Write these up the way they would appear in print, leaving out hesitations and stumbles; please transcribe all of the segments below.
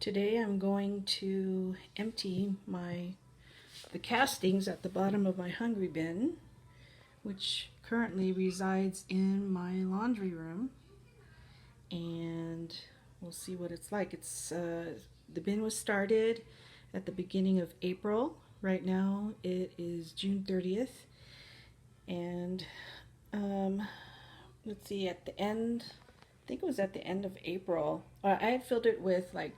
Today I'm going to empty the castings at the bottom of my hungry bin, which currently resides in my laundry room, and we'll see what it's like. The bin was started at the beginning of April. Right now it is June 30th, and let's see, at the end, I think it was at the end of April, I had filled it with like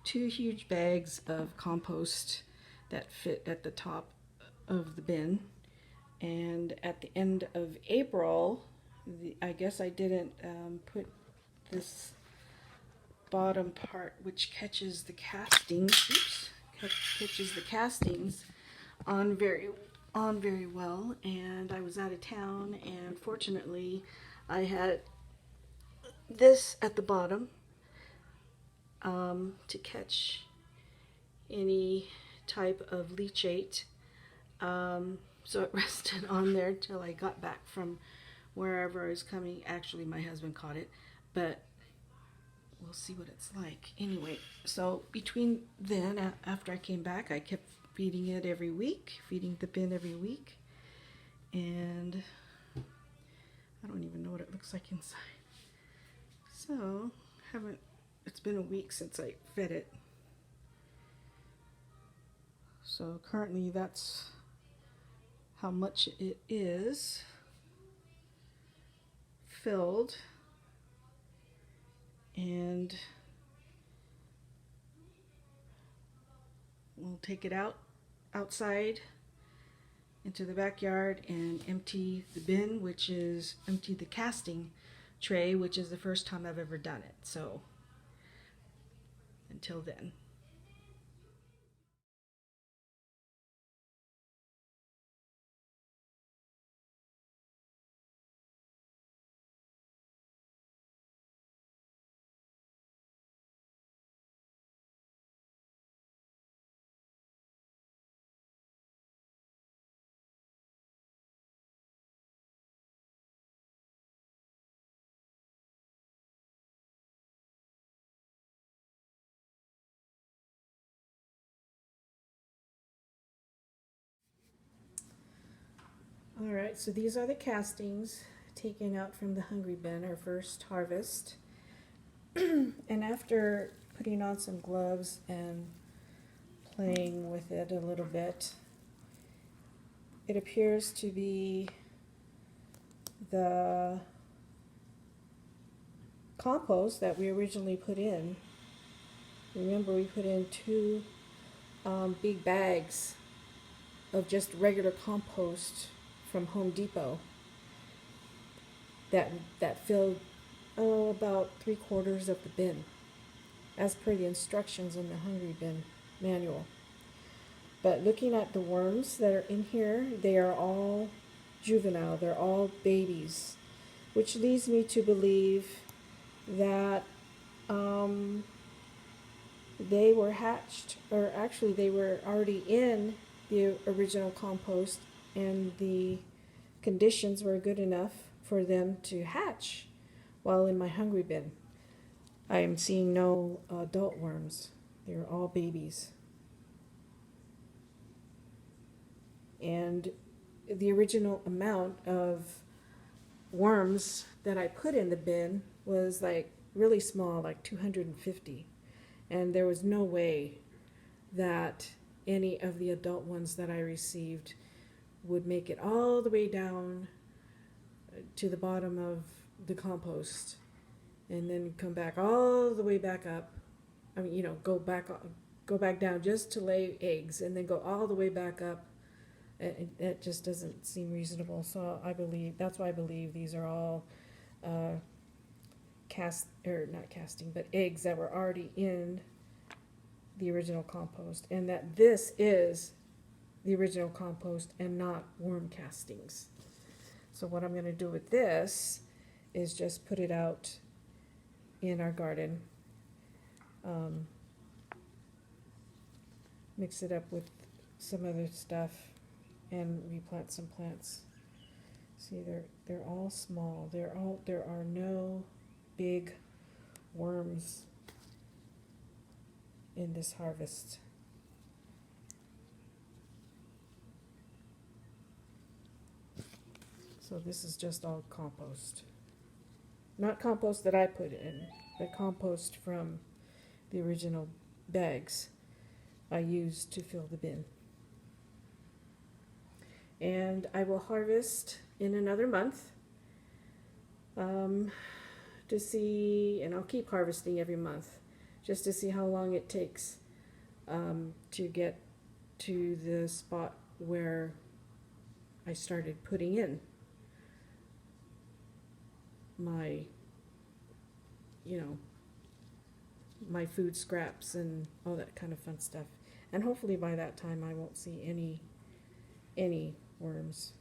2 huge bags of compost that fit at the top of the bin. And at the end of April, I guess I didn't put this bottom part, which catches the castings, catches the castings on very well. And I was out of town, and fortunately, I had this at the bottom to catch any type of leachate. So it rested on there till I got back from wherever I was coming. Actually, my husband caught it, but we'll see what it's like. Anyway, so between then, after I came back, I kept feeding it every week, feeding the bin every week, and I don't even know what it looks like inside. So, it's been a week since I fed it. So currently that's how much it is filled, and we'll take it outside into the backyard and empty the bin, empty the casting tray, which is the first time I've ever done it. So until then. All right, so these are the castings taken out from the hungry bin, our first harvest. And after putting on some gloves and playing with it a little bit, it appears to be the compost that we originally put in. Remember, we put in 2 big bags of just regular compost from Home Depot that filled about 3/4 of the bin, as per the instructions in the hungry bin manual. But looking at the worms that are in here, they are all juvenile, they're all babies, which leads me to believe that they were hatched, or actually they were already in the original compost, and the conditions were good enough for them to hatch while in my hungry bin. I am seeing no adult worms. They're all babies. And the original amount of worms that I put in the bin was like really small, like 250. And there was no way that any of the adult ones that I received would make it all the way down to the bottom of the compost and then come back all the way back up. I mean, go back down just to lay eggs and then go all the way back up. It just doesn't seem reasonable. So that's why I believe these are all not casting, but eggs that were already in the original compost, and that this is the original compost and not worm castings. So what I'm going to do with this is just put it out in our garden, mix it up with some other stuff, and replant some plants. See, they're all small. There are no big worms in this harvest. So this is just all compost. Not compost that I put in, but compost from the original bags I used to fill the bin. And I will harvest in another month to see, and I'll keep harvesting every month just to see how long it takes to get to the spot where I started putting in my, my food scraps and all that kind of fun stuff. And hopefully by that time I won't see any worms.